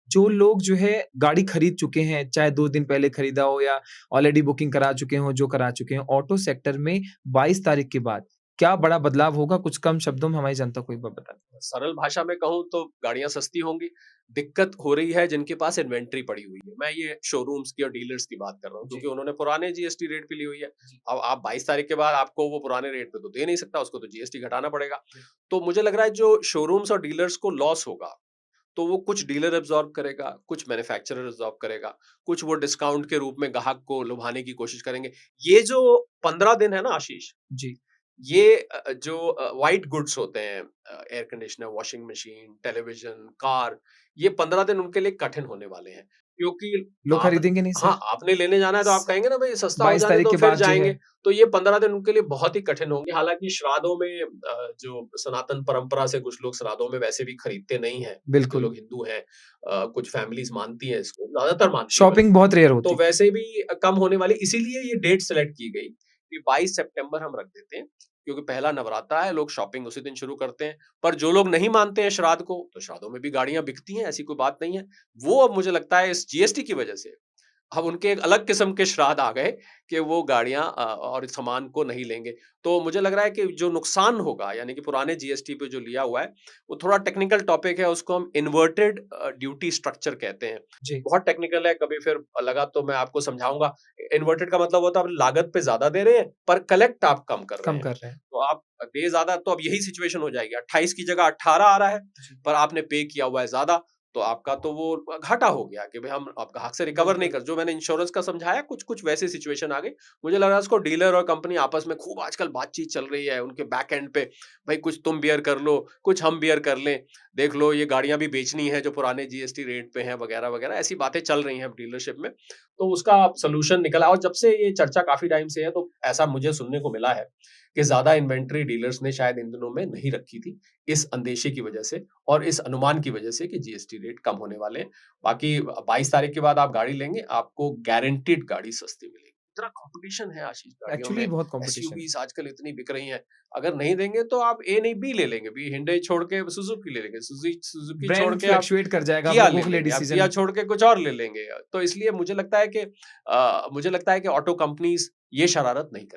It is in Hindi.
जो लोग जो है गाड़ी खरीद चुके हैं, चाहे 2 दिन पहले खरीदा हो या ऑलरेडी बुकिंग करा चुके हों, जो करा चुके हैं, ऑटो सेक्टर में 22 तारीख के बाद क्या बड़ा बदलाव होगा? कुछ कम शब्दों में हमारी जनता को एक बार बता दें। सरल भाषा में कहूँ तो गाड़ियाँ सस्ती होंगी। दिक्कत हो रही है जिनके पास इन्वेंटरी पड़ी हुई है। मैं ये शोरूम्स की और डीलर्स की बात कर रहा हूँ जी, क्योंकि उन्होंने पुराने जीएसटी रेट पे ली हुई है। जी, अब आप 22 तारीख के बाद आपको वो पुराने रेट पे तो दे नहीं सकता, उसको तो जीएसटी घटाना पड़ेगा। जी। तो मुझे लग रहा है जो शोरूम्स और डीलर्स को लॉस होगा, तो वो कुछ डीलर अब्ज़ॉर्ब करेगा, कुछ मैन्युफैक्चरर अब्ज़ॉर्ब करेगा, कुछ वो डिस्काउंट के रूप में ग्राहक को लुभाने की कोशिश करेंगे। ये जो 15 दिन है ना आशीष, जी, ये जो व्हाइट गुड्स होते हैं, air conditioner, washing machine, television, car, ये 15 दिन उनके लिए कठिन होने वाले हैं। क्योंकि लोग आप खरीदेंगे नहीं हाँ, सर। आपने लेने जाना है तो आप स कहेंगे ना भई सस्ता हो 22 जाने तारीख दो के फिर बाद जो है जाएँगे। तो ये 15 दिन उनके लिए बहुत ही कठिन होंगे। हालाँकि श्राद्धों में जो सनातन परंपरा से कुछ लोग श्राद्धों में वैसे भी खरीदते नहीं हैं, जो बिल्कुल, लोग हिंदू हैं, कुछ फैमिलीज़ मानती हैं इसको, ज़्यादातर मानती हैं शॉपिंग बल्कि। बहुत रेयर तो होती। वैसे भी कम होने वाली, इसीलिए ये डेट सेलेक्ट की गई कि 22 सितंबर हम रख देते हैं, क्योंकि पहला नवरात्रा है, लोग शॉपिंग उसी दिन शुरू करते हैं। पर जो लोग नहीं मानते हैं श्राद्ध को, तो श्राद्धों में भी गाड़ियाँ बिकती हैं, ऐसी कोई बात नहीं है। वो अब मुझे लगता है इस जीएसटी की वजह से अब उनके एक अलग किस्म के श्राद्ध आ गए कि वो गाड़ियाँ और सामान को नहीं लेंगे। तो मुझे लग रहा है कि जो नुकसान होगा, यानी कि पुराने जीएसटी पे जो लिया हुआ है, वो थोड़ा टेक्निकल टॉपिक है, उसको हम इन्वर्टेड ड्यूटी स्ट्रक्चर कहते हैं। जी, बहुत टेक्निकल है, कभी फिर लगा तो मैं आपको समझाऊँगा। इन्वर्टेड का मतलब होता है आप लागत पे ज़्यादा दे रहे हैं, पर कलेक्ट आप कम कर रहे कम हैं। कर रहे हैं। तो आप दे ज़्यादा, तो अब यही सिचुएशन हो जाएगी। 28 की जगह 18 आ रहा है, जी, पर आपने पे किया हुआ है ज़्यादा, तो आपका तो वो घाटा हो गया कि भई हम अब ग्राहक से रिकवर नहीं बिल्कुल। कर, जो मैंने इंश्योरेंस का समझाया, कुछ-कुछ वैसी सिचुएशन आ गई। मुझे लग रहा है इसको डीलर और कंपनी आपस में खूब आजकल बातचीत चल रही है, उनके बैक एंड पे, भई कुछ तुम बियर कर लो, कुछ हम बियर कर लें। देख लो ये गाड़ियाँ भी बेचनी है जो पुराने जीएसटी रेट पे हैं वगैरह-वगैरह, ऐसी बातें चल रही हैं अब डीलरशिप में। तो उसका सॉल्यूशन निकला और जब से ये चर्चा काफ़ी टाइम से है, तो ऐसा मुझे सुनने को मिला है कि ज़्यादा इन्वेंटरी डीलर्स ने शायद इन दिनों में नहीं रखी थी, इस अंदेशे की वजह से और इस अनुमान की वजह से कि जीएसटी रेट कम होने वाले हैं। बाकी 22 तारीख के बाद आप गाड़ी लेंगे, आपको गारंटीड गाड़ी सस्ती मिलेगी। इतना कॉम्पिटिशन है आशीष गाड़ियों एक्चुअली में, बहुत कॉम्पिटिशन है। एसयूवीज़ आजकल इतनी बिक रही हैं। अगर नहीं देंगे तो आप ए नहीं बी ले लेंगे, बी हुंडई छोड़ के सुजुकी ले लेंगे, सुजुकी छोड़ ब्रांड के आप फ्लक्चुएट कर जाएगा, आप किया लोगों ले के लिए लेंगे, आप किया डिसीज़न छोड़ के कुछ और ले लेंगे। तो इसलिए मुझे लगता है कि ऑटो कंपनीज़ ये शरारत नहीं करेंगी।